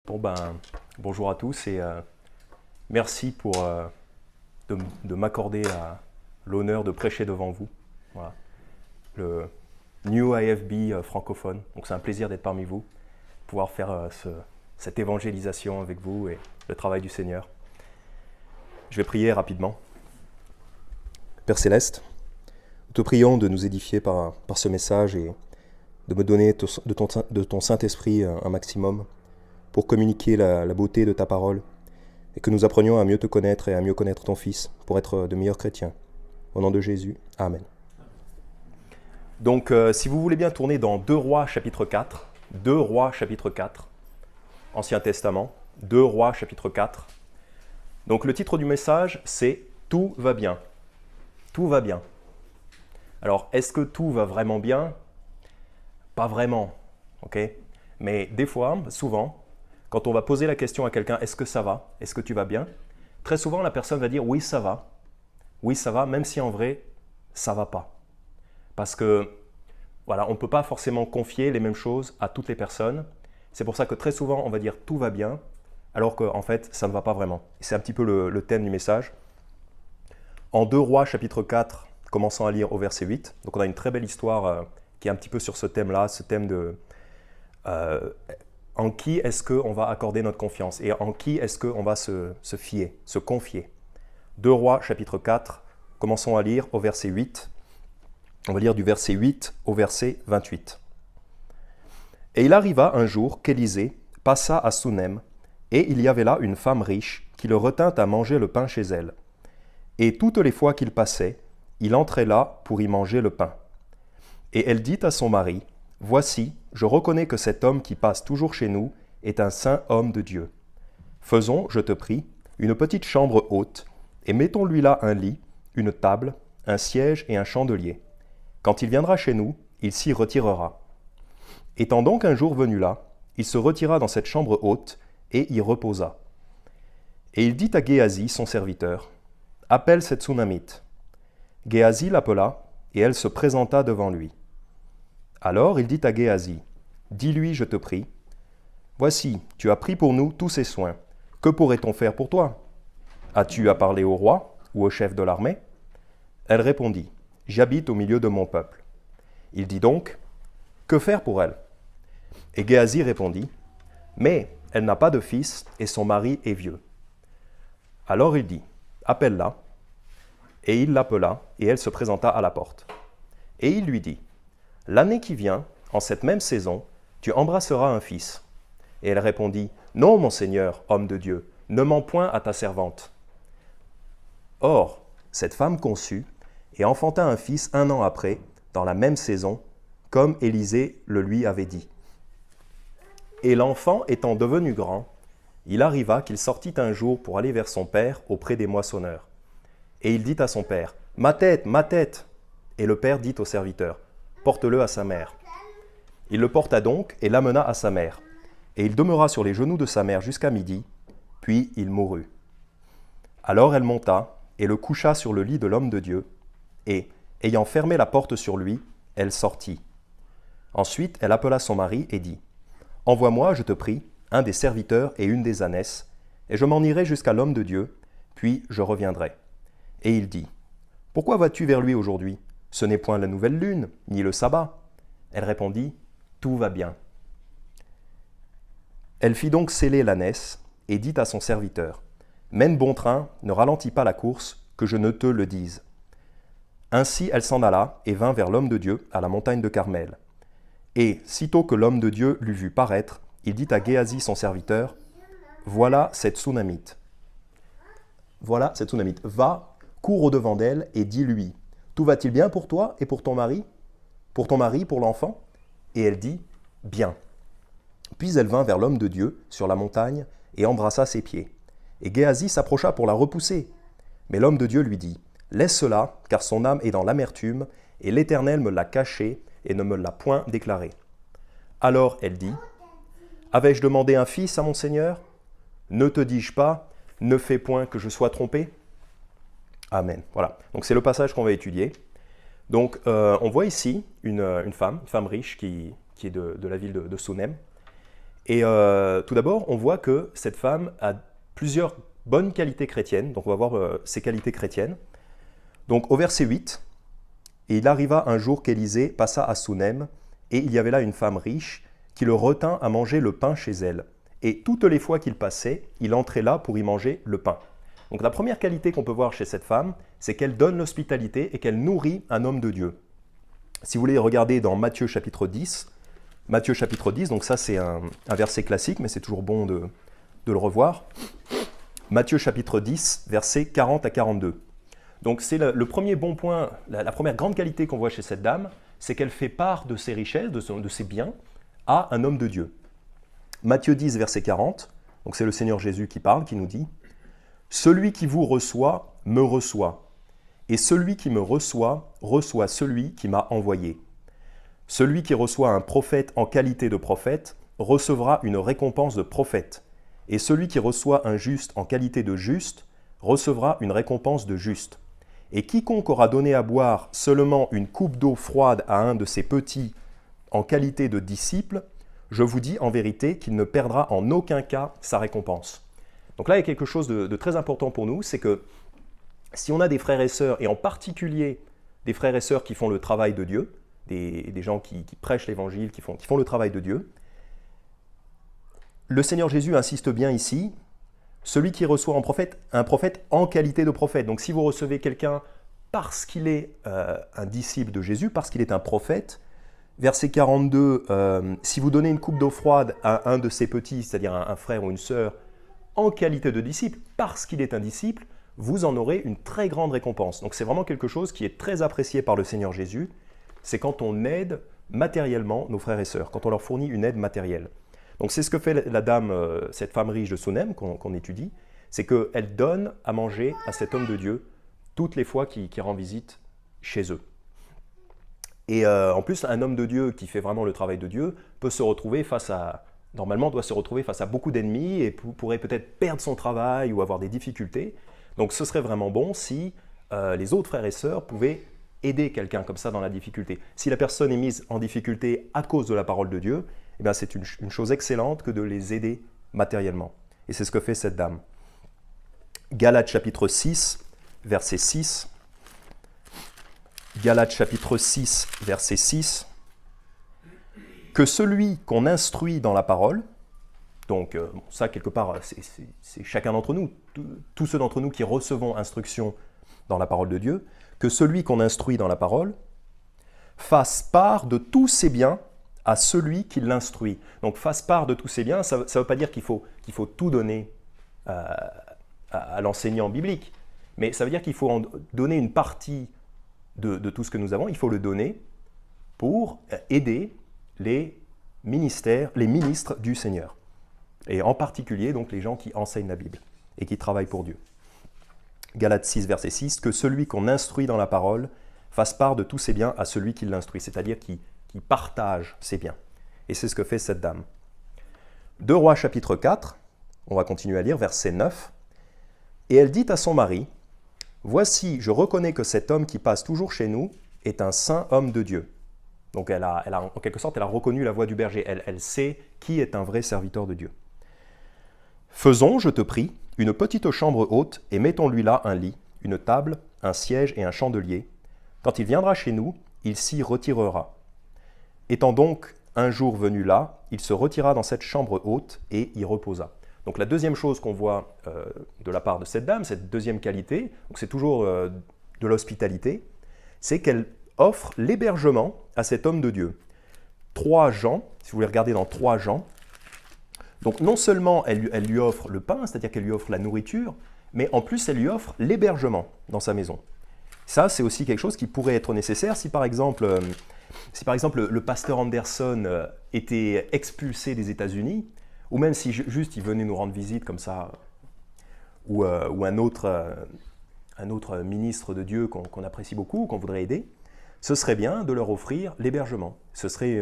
Bon ben, bonjour à tous et merci de m'accorder l'honneur de prêcher devant vous. Voilà. Le New IFB francophone. Donc c'est un plaisir d'être parmi vous, pouvoir faire cette évangélisation avec vous et le travail du Seigneur. Je vais prier rapidement. Père Céleste, nous te prions de nous édifier par ce message et de me donner de ton Saint-Esprit un maximum pour communiquer la beauté de ta parole et que nous apprenions à mieux te connaître et à mieux connaître ton Fils pour être de meilleurs chrétiens. Au nom de Jésus, Amen. Donc, si vous voulez bien tourner dans 2 Rois chapitre 4, 2 Rois chapitre 4, Ancien Testament, 2 Rois chapitre 4. Donc, le titre du message, c'est « Tout va bien ». Tout va bien. Alors, est-ce que tout va vraiment bien? Pas vraiment, ok? Mais des fois, souvent, quand on va poser la question à quelqu'un « Est-ce que ça va? Est-ce que tu vas bien ?» Très souvent, la personne va dire « Oui, ça va. Oui, ça va », même si en vrai, ça ne va pas. Parce que, voilà, on ne peut pas forcément confier les mêmes choses à toutes les personnes. C'est pour ça que très souvent, on va dire « Tout va bien », alors qu'en fait, ça ne va pas vraiment. C'est un petit peu le thème du message. En 2 Rois, chapitre 4, commençons à lire au verset 8. Donc, on a une très belle histoire qui est un petit peu sur ce thème-là, ce thème de en qui est-ce qu'on va accorder notre confiance et en qui est-ce qu'on va se fier, se confier. 2 Rois, chapitre 4, commençons à lire au verset 8. On va lire du verset 8 au verset 28. « Et il arriva un jour qu'Élisée passa à Sunem, et il y avait là une femme riche qui le retint à manger le pain chez elle. Et toutes les fois qu'il passait, il entrait là pour y manger le pain. Et elle dit à son mari, « Voici, je reconnais que cet homme qui passe toujours chez nous est un saint homme de Dieu. Faisons, je te prie, une petite chambre haute, et mettons-lui là un lit, une table, un siège et un chandelier. Quand il viendra chez nous, il s'y retirera. » Étant donc un jour venu là, il se retira dans cette chambre haute et y reposa. Et il dit à Géasi, son serviteur, « Appelle cette Sunamite. » Géasi l'appela, et elle se présenta devant lui. Alors il dit à Géasi, « Dis-lui, je te prie, voici, tu as pris pour nous tous ces soins. Que pourrait-on faire pour toi? As-tu à parler au roi ou au chef de l'armée? » Elle répondit, « J'habite au milieu de mon peuple. » Il dit donc, « Que faire pour elle? » Et Géasi répondit, « Mais elle n'a pas de fils et son mari est vieux. » Alors il dit, « Appelle-la. » Et il l'appela, et elle se présenta à la porte. Et il lui dit, « L'année qui vient, en cette même saison, tu embrasseras un fils. » Et elle répondit, « Non, mon Seigneur, homme de Dieu, ne mens point à ta servante. » Or, cette femme conçut et enfanta un fils 1 an après, dans la même saison, comme Élisée le lui avait dit. Et l'enfant étant devenu grand, il arriva qu'il sortit un jour pour aller vers son père auprès des moissonneurs. Et il dit à son père, « Ma tête, ma tête !» Et le père dit au serviteur, « Porte-le à sa mère. » Il le porta donc et l'amena à sa mère. Et il demeura sur les genoux de sa mère jusqu'à midi, puis il mourut. Alors elle monta et le coucha sur le lit de l'homme de Dieu, et, ayant fermé la porte sur lui, elle sortit. Ensuite elle appela son mari et dit, « Envoie-moi, je te prie, un des serviteurs et une des ânesses, et je m'en irai jusqu'à l'homme de Dieu, puis je reviendrai. » Et il dit, « Pourquoi vas-tu vers lui aujourd'hui? Ce n'est point la nouvelle lune, ni le sabbat. » Elle répondit, « Tout va bien. » Elle fit donc sceller l'ânesse et dit à son serviteur, « Mène bon train, ne ralentis pas la course, que je ne te le dise. » Ainsi elle s'en alla et vint vers l'homme de Dieu à la montagne de Carmel. Et, sitôt que l'homme de Dieu l'eut vu paraître, il dit à Géasi son serviteur, « Voilà cette Sunamite. Voilà cette Sunamite. Va, cours au-devant d'elle et dis-lui, « Tout va-t-il bien pour toi et pour ton mari? Pour ton mari, pour l'enfant ?» Et elle dit, « Bien. » Puis elle vint vers l'homme de Dieu sur la montagne et embrassa ses pieds. Et Géasi s'approcha pour la repousser. Mais l'homme de Dieu lui dit, « Laisse cela, car son âme est dans l'amertume, et l'Éternel me l'a caché et ne me l'a point déclaré. » Alors elle dit, « Avais-je demandé un fils à mon Seigneur? Ne te dis-je pas, ne fais point que je sois trompé? » Amen. Voilà. Donc c'est le passage qu'on va étudier. Donc on voit ici une femme riche qui est de la ville de Sunem. Et tout d'abord, on voit que cette femme a plusieurs bonnes qualités chrétiennes. Donc on va voir ses qualités chrétiennes. Donc au verset 8, « Et il arriva un jour qu'Élisée passa à Sounem, et il y avait là une femme riche qui le retint à manger le pain chez elle. Et toutes les fois qu'il passait, il entrait là pour y manger le pain. » Donc la première qualité qu'on peut voir chez cette femme, c'est qu'elle donne l'hospitalité et qu'elle nourrit un homme de Dieu. Si vous voulez regarder dans Matthieu chapitre 10, donc ça c'est un verset classique, mais c'est toujours bon de le revoir. Matthieu chapitre 10, versets 40 à 42. Donc c'est le premier bon point, la première grande qualité qu'on voit chez cette dame, c'est qu'elle fait part de ses richesses, de ses biens, à un homme de Dieu. Matthieu 10, verset 40, donc c'est le Seigneur Jésus qui parle, qui nous dit « Celui qui vous reçoit, me reçoit, et celui qui me reçoit, reçoit celui qui m'a envoyé. Celui qui reçoit un prophète en qualité de prophète, recevra une récompense de prophète, et celui qui reçoit un juste en qualité de juste, recevra une récompense de juste. Et quiconque aura donné à boire seulement une coupe d'eau froide à un de ses petits en qualité de disciple, je vous dis en vérité qu'il ne perdra en aucun cas sa récompense. » Donc là, il y a quelque chose de très important pour nous, c'est que si on a des frères et sœurs, et en particulier des frères et sœurs qui font le travail de Dieu, des gens qui prêchent l'évangile, qui font le travail de Dieu, le Seigneur Jésus insiste bien ici, celui qui reçoit un prophète en qualité de prophète. Donc si vous recevez quelqu'un parce qu'il est un disciple de Jésus, parce qu'il est un prophète, verset 42, si vous donnez une coupe d'eau froide à un de ses petits, c'est-à-dire un frère ou une sœur, en qualité de disciple, parce qu'il est un disciple, vous en aurez une très grande récompense. Donc c'est vraiment quelque chose qui est très apprécié par le Seigneur Jésus, c'est quand on aide matériellement nos frères et sœurs, quand on leur fournit une aide matérielle. Donc c'est ce que fait la dame, cette femme riche de Sounem qu'on étudie, c'est qu'elle donne à manger à cet homme de Dieu toutes les fois qu'il rend visite chez eux. Et en plus, un homme de Dieu qui fait vraiment le travail de Dieu peut se retrouver normalement doit se retrouver face à beaucoup d'ennemis et pourrait peut-être perdre son travail ou avoir des difficultés. Donc ce serait vraiment bon si les autres frères et sœurs pouvaient aider quelqu'un comme ça dans la difficulté. Si la personne est mise en difficulté à cause de la parole de Dieu, eh bien c'est une chose excellente que de les aider matériellement. Et c'est ce que fait cette dame. Galates chapitre 6, verset 6. Galates chapitre 6, verset 6. Que celui qu'on instruit dans la parole, donc ça quelque part c'est chacun d'entre nous, tous ceux d'entre nous qui recevons instruction dans la parole de Dieu, que celui qu'on instruit dans la parole fasse part de tous ses biens à celui qui l'instruit. Donc fasse part de tous ses biens, ça ne veut pas dire qu'il faut tout donner à l'enseignant biblique, mais ça veut dire qu'il faut en donner une partie de tout ce que nous avons, il faut le donner pour aider les ministres du Seigneur. Et en particulier, donc, les gens qui enseignent la Bible et qui travaillent pour Dieu. Galates 6, verset 6, que celui qu'on instruit dans la parole fasse part de tous ses biens à celui qui l'instruit, c'est-à-dire qui partage ses biens. Et c'est ce que fait cette dame. 2 Rois chapitre 4, on va continuer à lire, verset 9. Et elle dit à son mari, « Voici, je reconnais que cet homme qui passe toujours chez nous est un saint homme de Dieu. » Donc en quelque sorte, elle a reconnu la voix du berger. Elle sait qui est un vrai serviteur de Dieu. « Faisons, je te prie, une petite chambre haute et mettons-lui là un lit, une table, un siège et un chandelier. Quand il viendra chez nous, il s'y retirera. Étant donc un jour venu là, il se retira dans cette chambre haute et y reposa. » Donc la deuxième chose qu'on voit de la part de cette dame, cette deuxième qualité, c'est toujours de l'hospitalité, c'est qu'elle offre l'hébergement à cet homme de Dieu. 3 Jean, si vous voulez regarder dans 3 Jean, donc non seulement elle lui offre le pain, c'est-à-dire qu'elle lui offre la nourriture, mais en plus elle lui offre l'hébergement dans sa maison. Ça, c'est aussi quelque chose qui pourrait être nécessaire si par exemple le pasteur Anderson était expulsé des États-Unis, ou même si juste il venait nous rendre visite comme ça, ou un autre ministre de Dieu qu'on apprécie beaucoup, qu'on voudrait aider, ce serait bien de leur offrir l'hébergement. Ce serait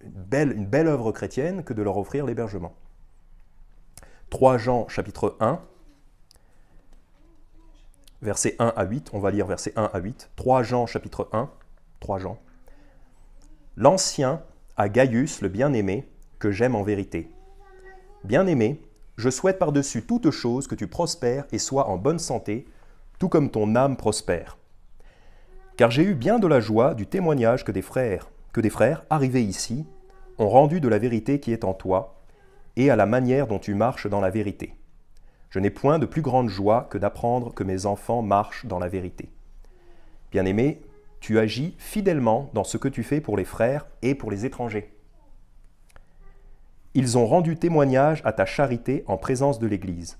une belle œuvre chrétienne que de leur offrir l'hébergement. 3 Jean chapitre 1, versets 1 à 8, on va lire versets 1 à 8. 3 Jean chapitre 1, 3 Jean. L'ancien à Gaius, le bien-aimé, que j'aime en vérité. Bien-aimé, je souhaite par-dessus toute chose que tu prospères et sois en bonne santé, tout comme ton âme prospère. Car j'ai eu bien de la joie du témoignage que des frères, arrivés ici, ont rendu de la vérité qui est en toi, et à la manière dont tu marches dans la vérité. Je n'ai point de plus grande joie que d'apprendre que mes enfants marchent dans la vérité. Bien-aimé, tu agis fidèlement dans ce que tu fais pour les frères et pour les étrangers. Ils ont rendu témoignage à ta charité en présence de l'Église.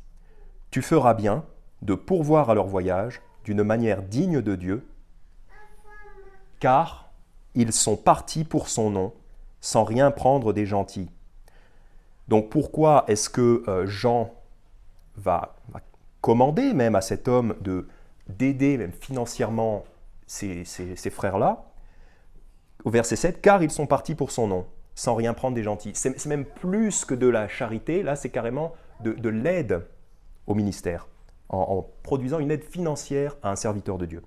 Tu feras bien de pourvoir à leur voyage d'une manière digne de Dieu, car ils sont partis pour son nom, sans rien prendre des gentils. Donc pourquoi est-ce que Jean va commander même à cet homme d'aider même financièrement ces frères-là? Au verset 7, « Car ils sont partis pour son nom, sans rien prendre des gentils. » C'est même plus que de la charité, là c'est carrément de l'aide au ministère, en produisant une aide financière à un serviteur de Dieu.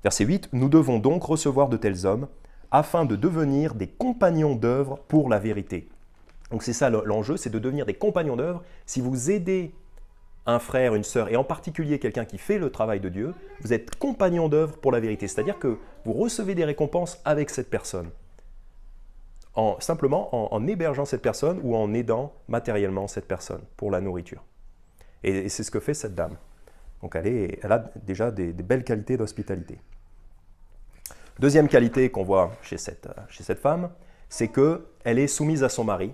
Verset 8, « Nous devons donc recevoir de tels hommes, afin de devenir des compagnons d'œuvre pour la vérité. » Donc c'est ça l'enjeu, c'est de devenir des compagnons d'œuvre. Si vous aidez un frère, une sœur, et en particulier quelqu'un qui fait le travail de Dieu, vous êtes compagnon d'œuvre pour la vérité. C'est-à-dire que vous recevez des récompenses avec cette personne, simplement en hébergeant cette personne ou en aidant matériellement cette personne pour la nourriture. Et c'est ce que fait cette dame. Donc elle a déjà des belles qualités d'hospitalité. Deuxième qualité qu'on voit chez cette femme, c'est qu'elle est soumise à son mari,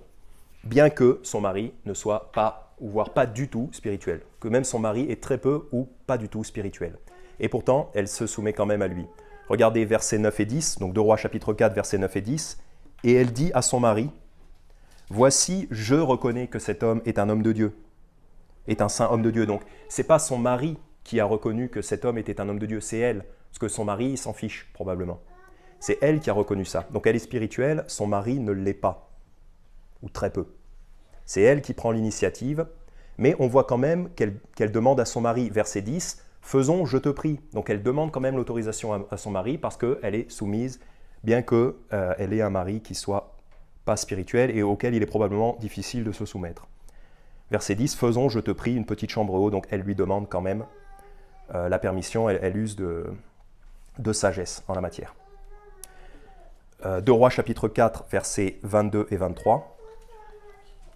bien que son mari ne soit pas, ou voire pas du tout spirituel, que même son mari est très peu ou pas du tout spirituel. Et pourtant, elle se soumet quand même à lui. Regardez versets 9 et 10, donc 2 Rois chapitre 4, versets 9 et 10, « Et elle dit à son mari, « Voici, je reconnais que cet homme est un homme de Dieu, est un saint homme de Dieu. » Donc, ce n'est pas son mari qui a reconnu que cet homme était un homme de Dieu, c'est elle, parce que son mari, il s'en fiche probablement. C'est elle qui a reconnu ça. Donc elle est spirituelle, son mari ne l'est pas, ou très peu. C'est elle qui prend l'initiative, mais on voit quand même qu'elle demande à son mari, verset 10, « Faisons, je te prie ». Donc elle demande quand même l'autorisation à son mari parce qu'elle est soumise, bien qu'elle ait un mari qui soit pas spirituel et auquel il est probablement difficile de se soumettre. Verset 10, « Faisons, je te prie, une petite chambre haute ». Donc elle lui demande quand même la permission, elle use de sagesse en la matière. 2 Rois chapitre 4, versets 22 et 23.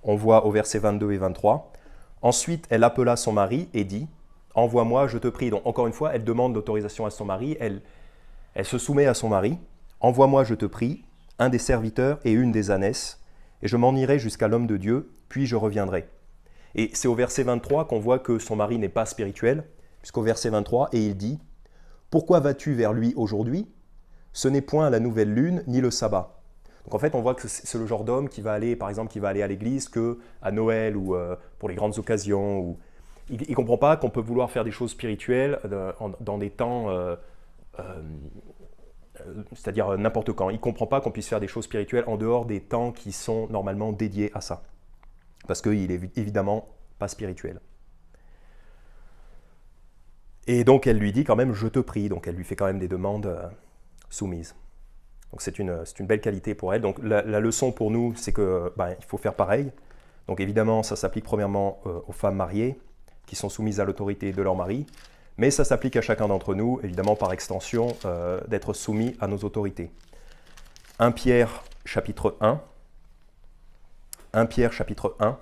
On voit au verset 22 et 23. « Ensuite, elle appela son mari et dit, « Envoie-moi, je te prie. » Donc encore une fois, elle demande l'autorisation à son mari, elle se soumet à son mari. « Envoie-moi, je te prie, un des serviteurs et une des ânesses, et je m'en irai jusqu'à l'homme de Dieu, puis je reviendrai. » Et c'est au verset 23 qu'on voit que son mari n'est pas spirituel, puisqu'au verset 23, « Et il dit, « Pourquoi vas-tu vers lui aujourd'hui ? Ce n'est point la nouvelle lune, ni le sabbat. » Donc en fait, on voit que c'est le genre d'homme qui va aller, par exemple, qui va aller à l'église qu'à Noël ou pour les grandes occasions. Ou... Il ne comprend pas qu'on peut vouloir faire des choses spirituelles dans des temps, c'est-à-dire n'importe quand. Il ne comprend pas qu'on puisse faire des choses spirituelles en dehors des temps qui sont normalement dédiés à ça. Parce qu'il n'est évidemment pas spirituel. Et donc elle lui dit quand même « je te prie », donc elle lui fait quand même des demandes soumises. Donc c'est une belle qualité pour elle. Donc la leçon pour nous, c'est qu'il faut faire pareil. Donc évidemment, ça s'applique premièrement aux femmes mariées qui sont soumises à l'autorité de leur mari, mais ça s'applique à chacun d'entre nous, évidemment par extension, d'être soumis à nos autorités. 1 Pierre chapitre 1. 1 Pierre chapitre 1.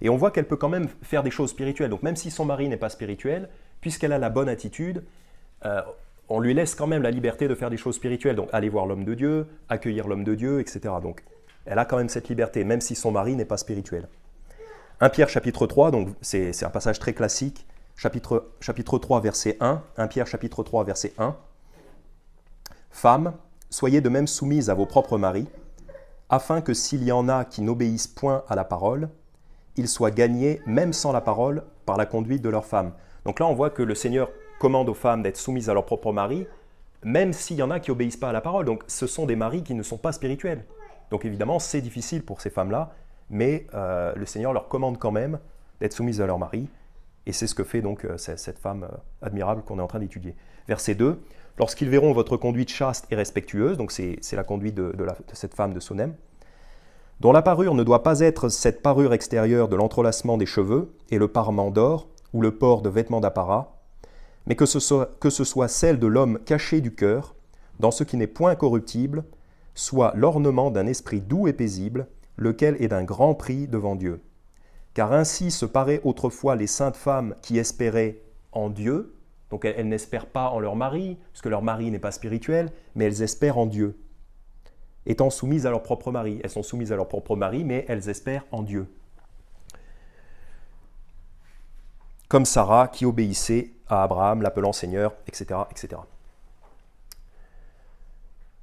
Et on voit qu'elle peut quand même faire des choses spirituelles. Donc même si son mari n'est pas spirituel, puisqu'elle a la bonne attitude, on lui laisse quand même la liberté de faire des choses spirituelles. Donc aller voir l'homme de Dieu, accueillir l'homme de Dieu, etc. Donc elle a quand même cette liberté, même si son mari n'est pas spirituel. 1 Pierre chapitre 3, donc c'est un passage très classique, chapitre 3 verset 1, 1 Pierre chapitre 3 verset 1. « Femmes, soyez de même soumises à vos propres maris, afin que s'il y en a qui n'obéissent point à la parole, ils soient gagnés, même sans la parole, par la conduite de leurs femmes. » Donc là, on voit que le Seigneur commande aux femmes d'être soumises à leur propre mari, même s'il y en a qui n'obéissent pas à la parole. Donc ce sont des maris qui ne sont pas spirituels. Donc évidemment, c'est difficile pour ces femmes-là, mais le Seigneur leur commande quand même d'être soumises à leur mari. Et c'est ce que fait donc cette femme admirable qu'on est en train d'étudier. Verset 2, « Lorsqu'ils verront votre conduite chaste et respectueuse », donc c'est la conduite de cette femme de Sunem, dont la parure ne doit pas être cette parure extérieure de l'entrelacement des cheveux et le parement d'or ou le port de vêtements d'apparat, mais que ce soit celle de l'homme caché du cœur, dans ce qui n'est point corruptible, soit l'ornement d'un esprit doux et paisible, lequel est d'un grand prix devant Dieu. Car ainsi se paraient autrefois les saintes femmes qui espéraient en Dieu, donc elles n'espèrent pas en leur mari, parce que leur mari n'est pas spirituel, mais elles espèrent en Dieu, étant soumises à leur propre mari. Elles sont soumises à leur propre mari, mais elles espèrent en Dieu. Comme Sarah qui obéissait à Abraham, l'appelant Seigneur, etc., etc.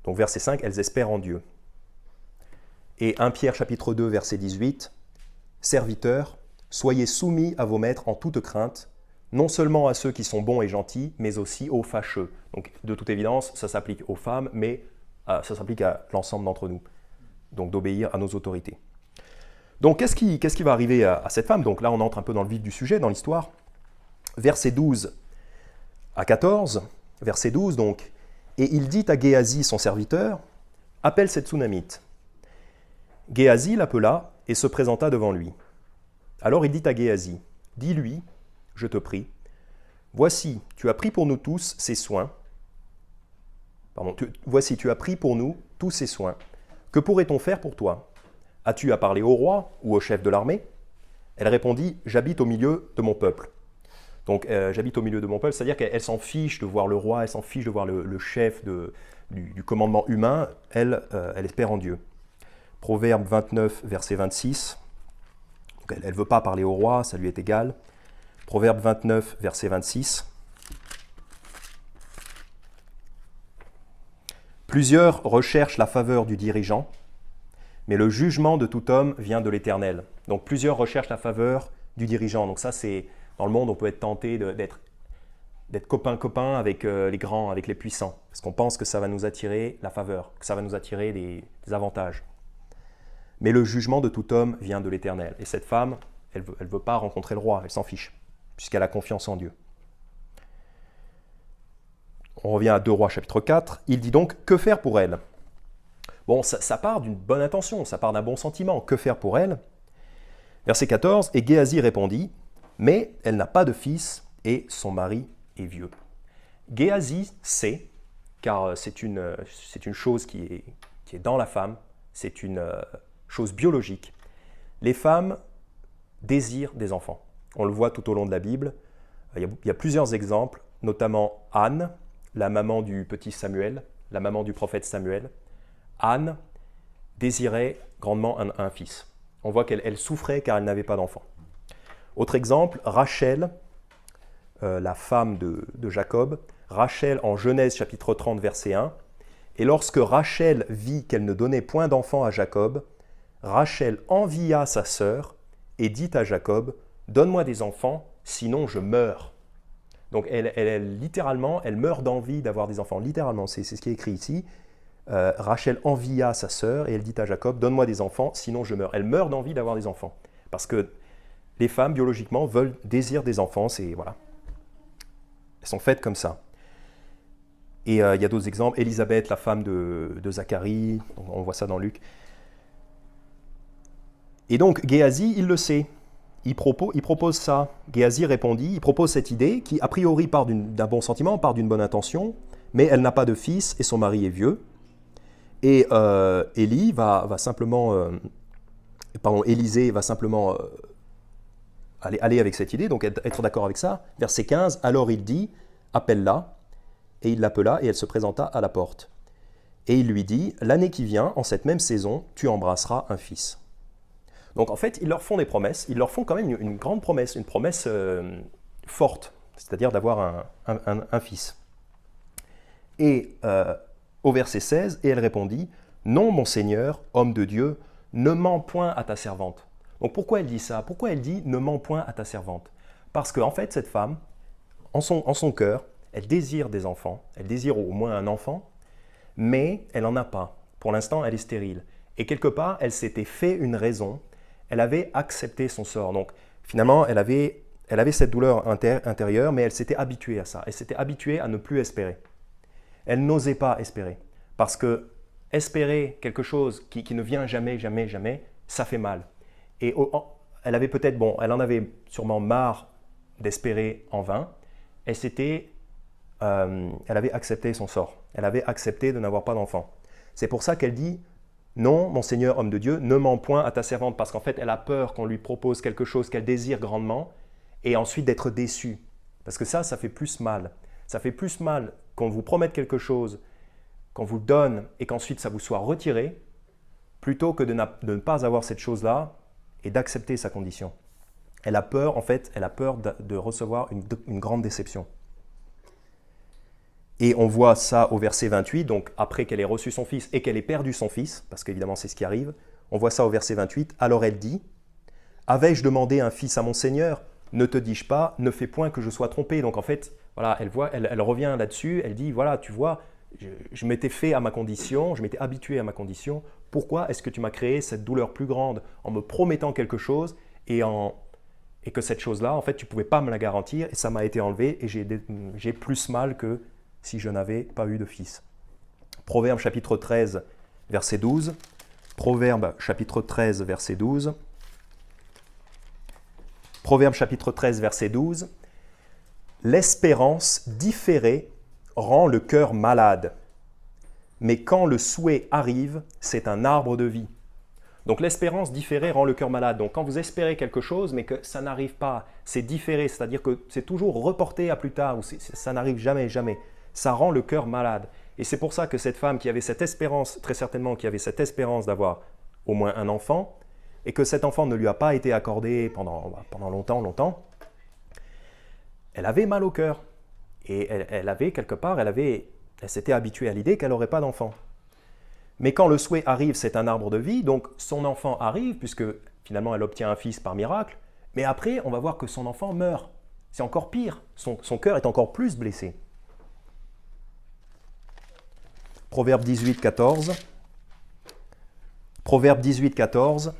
Donc verset 5, elles espèrent en Dieu. Et 1 Pierre chapitre 2, verset 18, « Serviteurs, soyez soumis à vos maîtres en toute crainte, non seulement à ceux qui sont bons et gentils, mais aussi aux fâcheux. » Donc de toute évidence, ça s'applique aux femmes, mais ça s'applique à l'ensemble d'entre nous. Donc d'obéir à nos autorités. Donc qu'est-ce qui va arriver à cette femme? Donc là, on entre un peu dans le vif du sujet, dans l'histoire. Verset 12 à 14, verset 12 donc, « Et il dit à Géasi, son serviteur, « Appelle cette Sunamite. » Géasi l'appela et se présenta devant lui. Alors il dit à Géasi, « Dis-lui, je te prie, voici, tu as pris pour nous tous ces soins. Voici, tu as pris pour nous tous ces soins. Que pourrait-on faire pour toi? As-tu à parler au roi ou au chef de l'armée? » Elle répondit, « J'habite au milieu de mon peuple. » Donc, j'habite au milieu de mon peuple, c'est-à-dire qu'elle s'en fiche de voir le roi, elle s'en fiche de voir le chef du commandement humain, elle espère en Dieu. Proverbe 29, verset 26. Donc, elle ne veut pas parler au roi, ça lui est égal. Proverbe 29, verset 26. Plusieurs recherchent la faveur du dirigeant, mais le jugement de tout homme vient de l'Éternel. Donc, plusieurs recherchent la faveur du dirigeant. Donc, ça, c'est... Dans le monde, on peut être tenté d'être copain-copain avec les grands, avec les puissants, parce qu'on pense que ça va nous attirer la faveur, que ça va nous attirer des avantages. Mais le jugement de tout homme vient de l'Éternel. Et cette femme, elle ne veut pas rencontrer le roi, elle s'en fiche, puisqu'elle a confiance en Dieu. On revient à 2 Rois chapitre 4. Il dit donc, que faire pour elle? Bon, ça part d'une bonne intention, ça part d'un bon sentiment. Que faire pour elle? Verset 14, et Géasi répondit, mais elle n'a pas de fils et son mari est vieux. Géasi sait, car c'est une chose qui est dans la femme, c'est une chose biologique. Les femmes désirent des enfants. On le voit tout au long de la Bible. Il y a plusieurs exemples, notamment Anne, la maman du petit Samuel, la maman du prophète Samuel. Anne désirait grandement un fils. On voit qu'elle souffrait car elle n'avait pas d'enfant. Autre exemple, Rachel, la femme de Jacob. Rachel en Genèse chapitre 30 verset 1. Et lorsque Rachel vit qu'elle ne donnait point d'enfant à Jacob, Rachel envia sa sœur et dit à Jacob, « Donne-moi des enfants, sinon je meurs. » Donc littéralement, elle meurt d'envie d'avoir des enfants. Littéralement, c'est ce qui est écrit ici. Rachel envia sa sœur et elle dit à Jacob, « Donne-moi des enfants, sinon je meurs. » Elle meurt d'envie d'avoir des enfants. Parce que les femmes, biologiquement, désirent des enfants, voilà. Elles sont faites comme ça. Et il y a d'autres exemples. Élisabeth, la femme de Zacharie, on voit ça dans Luc. Et donc, Géasi, il le sait. Il propose ça. Géasi répondit, il propose cette idée qui, a priori, part d'un bon sentiment, part d'une bonne intention, mais elle n'a pas de fils et son mari est vieux. Et Élisée va simplement aller avec cette idée, donc être d'accord avec ça. Verset 15, alors il dit, appelle-la, et il l'appela, et elle se présenta à la porte. Et il lui dit, l'année qui vient, en cette même saison, tu embrasseras un fils. Donc en fait, ils leur font des promesses, ils leur font quand même une grande promesse, une promesse forte, c'est-à-dire d'avoir un fils. Et au verset 16, et elle répondit, non, mon Seigneur, homme de Dieu, ne mens point à ta servante. Donc pourquoi elle dit ça? Pourquoi elle dit « ne mens point à ta servante » Parce qu'en fait, cette femme, en son cœur, elle désire des enfants, elle désire au moins un enfant, mais elle n'en a pas. Pour l'instant, elle est stérile. Et quelque part, elle s'était fait une raison, elle avait accepté son sort. Donc finalement, elle avait cette douleur intérieure, mais elle s'était habituée à ça. Elle s'était habituée à ne plus espérer. Elle n'osait pas espérer, parce que espérer quelque chose qui ne vient jamais, jamais, jamais, ça fait mal. Et elle avait peut-être, elle en avait sûrement marre d'espérer en vain. Elle avait accepté son sort. Elle avait accepté de n'avoir pas d'enfant. C'est pour ça qu'elle dit « Non, mon Seigneur, homme de Dieu, ne mens point à ta servante » parce qu'en fait, elle a peur qu'on lui propose quelque chose qu'elle désire grandement et ensuite d'être déçue. Parce que ça fait plus mal. Ça fait plus mal qu'on vous promette quelque chose, qu'on vous le donne et qu'ensuite ça vous soit retiré, plutôt que de ne pas avoir cette chose-là et d'accepter sa condition. Elle a peur, en fait, de recevoir une grande déception. Et on voit ça au verset 28, donc après qu'elle ait reçu son fils et qu'elle ait perdu son fils, parce qu'évidemment c'est ce qui arrive, on voit ça au verset 28. Alors elle dit, « Avais-je demandé un fils à mon Seigneur? Ne te dis-je pas, ne fais point que je sois trompée. » Donc en fait, voilà, elle revient là-dessus, elle dit, voilà, tu vois, je m'étais fait à ma condition, je m'étais habitué à ma condition, pourquoi est-ce que tu m'as créé cette douleur plus grande en me promettant quelque chose et que cette chose-là, en fait, tu ne pouvais pas me la garantir et ça m'a été enlevé et j'ai plus mal que si je n'avais pas eu de fils. Proverbe chapitre 13, verset 12. Proverbe chapitre 13, verset 12. Proverbe chapitre 13, verset 12. L'espérance différée rend le cœur malade, mais quand le souhait arrive, c'est un arbre de vie. Donc l'espérance différée rend le cœur malade. Donc quand vous espérez quelque chose, mais que ça n'arrive pas, c'est différé, c'est-à-dire que c'est toujours reporté à plus tard, ou ça n'arrive jamais, jamais. Ça rend le cœur malade. Et c'est pour ça que cette femme qui avait cette espérance, très certainement qui avait cette espérance d'avoir au moins un enfant, et que cet enfant ne lui a pas été accordé pendant longtemps, elle avait mal au cœur. Et elle avait quelque part, elle s'était habituée à l'idée qu'elle n'aurait pas d'enfant. Mais quand le souhait arrive, c'est un arbre de vie, donc son enfant arrive, puisque finalement elle obtient un fils par miracle, mais après on va voir que son enfant meurt. C'est encore pire, son cœur est encore plus blessé. Proverbe 18, 14. Proverbe 18, 14.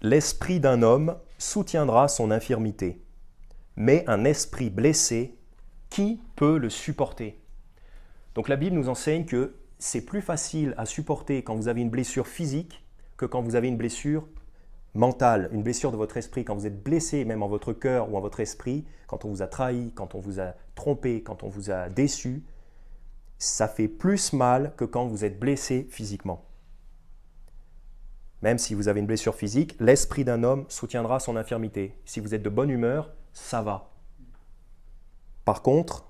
L'esprit d'un homme soutiendra son infirmité, mais un esprit blessé, qui peut le supporter? Donc la Bible nous enseigne que c'est plus facile à supporter quand vous avez une blessure physique que quand vous avez une blessure mentale, une blessure de votre esprit. Quand vous êtes blessé, même en votre cœur ou en votre esprit, quand on vous a trahi, quand on vous a trompé, quand on vous a déçu, ça fait plus mal que quand vous êtes blessé physiquement. Même si vous avez une blessure physique, l'esprit d'un homme soutiendra son infirmité. Si vous êtes de bonne humeur, ça va. Par contre,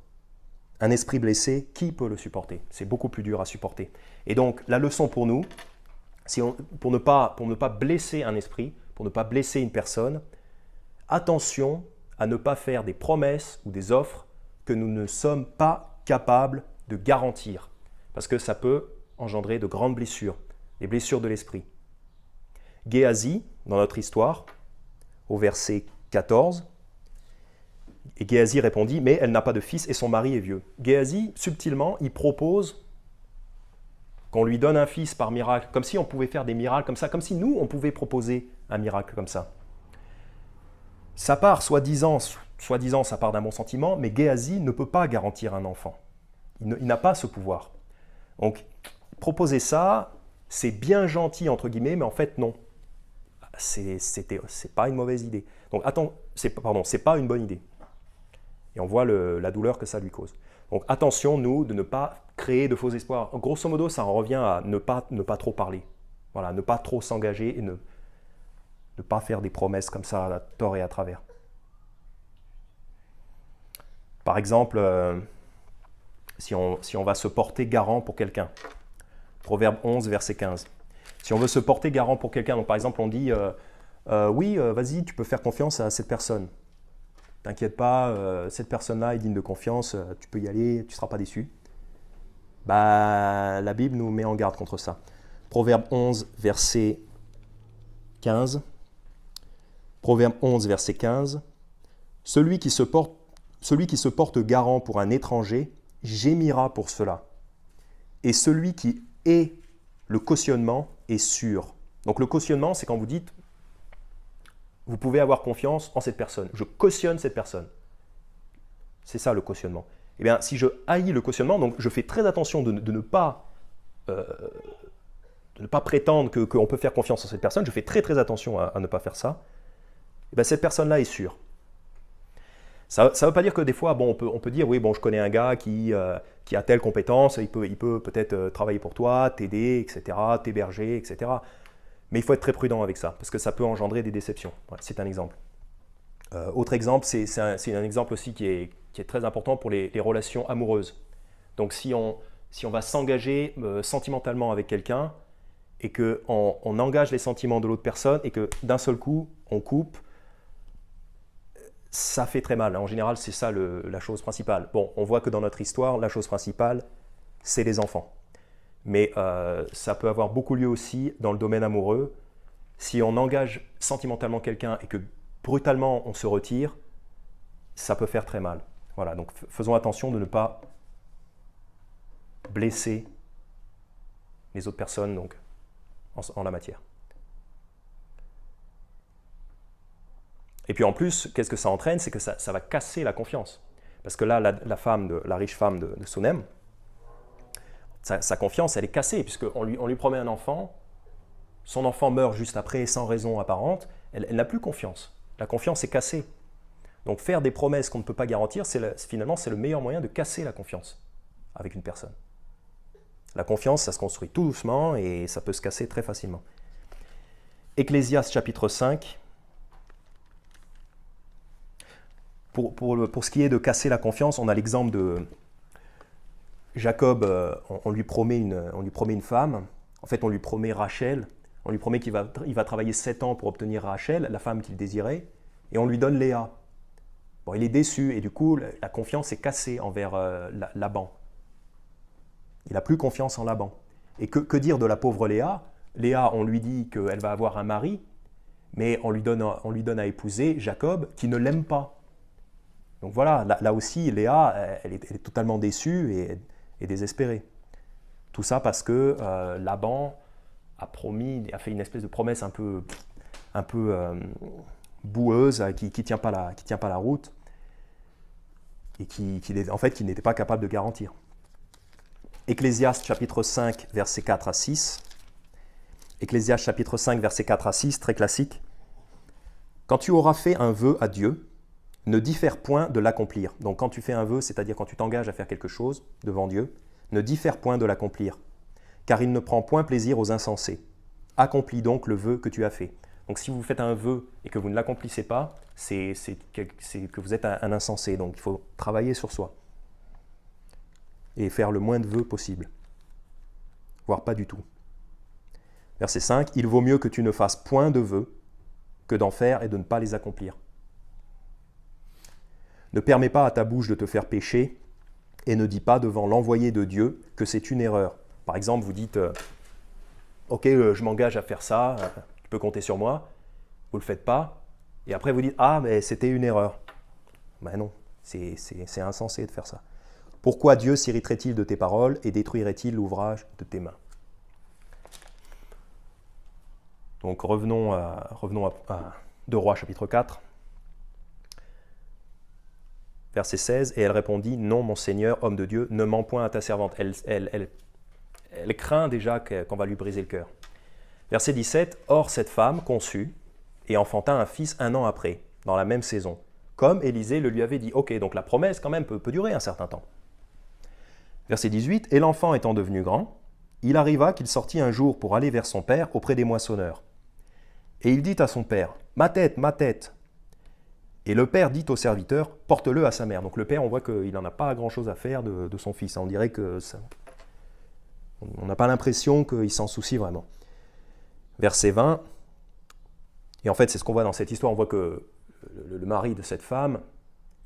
un esprit blessé, qui peut le supporter? C'est beaucoup plus dur à supporter. Et donc, la leçon pour nous, pour ne pas blesser un esprit, pour ne pas blesser une personne, attention à ne pas faire des promesses ou des offres que nous ne sommes pas capables de garantir. Parce que ça peut engendrer de grandes blessures, les blessures de l'esprit. Géasi, dans notre histoire, au verset 14, et Géasi répondit, mais elle n'a pas de fils et son mari est vieux. Géasi, subtilement, il propose qu'on lui donne un fils par miracle, comme si on pouvait faire des miracles comme ça, comme si nous, on pouvait proposer un miracle comme ça. Ça part, soi-disant, ça part d'un bon sentiment, mais Géasi ne peut pas garantir un enfant. Il n'a pas ce pouvoir. Donc, proposer ça, c'est bien gentil, entre guillemets, mais en fait, non. C'est pas une mauvaise idée. Donc, c'est pas une bonne idée. Et on voit la douleur que ça lui cause. Donc attention, nous, de ne pas créer de faux espoirs. Grosso modo, ça en revient à ne pas trop parler. Voilà, ne pas trop s'engager et ne pas faire des promesses comme ça à tort et à travers. Par exemple, si on va se porter garant pour quelqu'un. Proverbe 11, verset 15. Si on veut se porter garant pour quelqu'un, donc par exemple on dit oui, vas-y, tu peux faire confiance à cette personne. T'inquiète pas, cette personne-là est digne de confiance, tu peux y aller, tu ne seras pas déçu. La Bible nous met en garde contre ça. Proverbe 11, verset 15. Proverbe 11, verset 15. Celui qui se porte garant pour un étranger gémira pour cela. Et celui qui est le cautionnement est sûr. Donc le cautionnement, c'est quand vous dites vous pouvez avoir confiance en cette personne. Je cautionne cette personne. C'est ça le cautionnement. Eh bien, si je haïs le cautionnement, donc je fais très attention de ne pas prétendre qu'on peut faire confiance en cette personne, je fais très très attention à ne pas faire ça, eh bien, cette personne-là est sûre. Ça ne veut pas dire que des fois, bon, on peut dire, oui, bon, je connais un gars qui a telle compétence, il peut peut-être travailler pour toi, t'aider, etc., t'héberger, etc. Mais il faut être très prudent avec ça, parce que ça peut engendrer des déceptions. Ouais, c'est un exemple. Autre exemple, c'est un exemple aussi qui est très important pour les relations amoureuses. Donc si on va s'engager sentimentalement avec quelqu'un, et qu'on engage les sentiments de l'autre personne, et que d'un seul coup, on coupe, ça fait très mal. En général, c'est ça la chose principale. Bon, on voit que dans notre histoire, la chose principale, c'est les enfants. Mais ça peut avoir beaucoup lieu aussi dans le domaine amoureux. Si on engage sentimentalement quelqu'un et que brutalement on se retire, ça peut faire très mal. Voilà, donc faisons attention de ne pas blesser les autres personnes donc, en la matière. Et puis en plus, qu'est-ce que ça entraîne? C'est que ça va casser la confiance. Parce que là, la riche femme de Sunem, sa confiance, elle est cassée, puisqu'on lui promet un enfant, son enfant meurt juste après, sans raison apparente, elle n'a plus confiance. La confiance est cassée. Donc faire des promesses qu'on ne peut pas garantir, finalement, c'est le meilleur moyen de casser la confiance avec une personne. La confiance, ça se construit tout doucement et ça peut se casser très facilement. Ecclésiaste chapitre 5. Pour ce qui est de casser la confiance, on a l'exemple de Jacob, on lui promet une femme. En fait, on lui promet Rachel. On lui promet qu'il va travailler 7 ans pour obtenir Rachel, la femme qu'il désirait, et on lui donne Léa. Bon, il est déçu, et du coup, la confiance est cassée envers Laban. Il n'a plus confiance en Laban. Et que dire de la pauvre Léa? Léa, on lui dit qu'elle va avoir un mari, mais on lui donne à épouser Jacob, qui ne l'aime pas. Donc voilà, là aussi, Léa, elle est totalement déçue et désespérée. Tout ça parce que Laban a fait une espèce de promesse un peu boueuse, qui tient pas la route, et qui n'était pas capable de garantir. Ecclésiaste chapitre 5, versets 4 à 6. Ecclésiaste chapitre 5, versets 4 à 6, très classique. « Quand tu auras fait un vœu à Dieu, ne diffère point de l'accomplir. » Donc quand tu fais un vœu, c'est-à-dire quand tu t'engages à faire quelque chose devant Dieu, ne diffère point de l'accomplir, car il ne prend point plaisir aux insensés. Accomplis donc le vœu que tu as fait. Donc si vous faites un vœu et que vous ne l'accomplissez pas, c'est que vous êtes un insensé. Donc il faut travailler sur soi et faire le moins de vœux possible, voire pas du tout. Verset 5, « Il vaut mieux que tu ne fasses point de vœux que d'en faire et de ne pas les accomplir. Ne permets pas à ta bouche de te faire pécher et ne dis pas devant l'envoyé de Dieu que c'est une erreur. » Par exemple, vous dites « Ok, je m'engage à faire ça, tu peux compter sur moi. » Vous ne le faites pas. Et après, vous dites « Ah, mais c'était une erreur. » Ben non, c'est insensé de faire ça. Pourquoi Dieu s'irriterait-il de tes paroles et détruirait-il l'ouvrage de tes mains? Donc revenons à 2 Rois chapitre 4. Verset 16, « Et elle répondit, non, mon Seigneur, homme de Dieu, ne mens point à ta servante. » Elle craint déjà qu'on va lui briser le cœur. Verset 17, « Or cette femme conçut et enfanta un fils 1 an après, dans la même saison, comme Élisée le lui avait dit. » Ok, donc la promesse quand même peut durer un certain temps. Verset 18, « Et l'enfant étant devenu grand, il arriva qu'il sortit un jour pour aller vers son père auprès des moissonneurs. Et il dit à son père, « Ma tête, ma tête !» Et le père dit au serviteur, « Porte-le à sa mère. » Donc le père, on voit qu'il n'en a pas grand-chose à faire de son fils. On dirait que on n'a pas l'impression qu'il s'en soucie vraiment. Verset 20, et en fait c'est ce qu'on voit dans cette histoire, on voit que le mari de cette femme,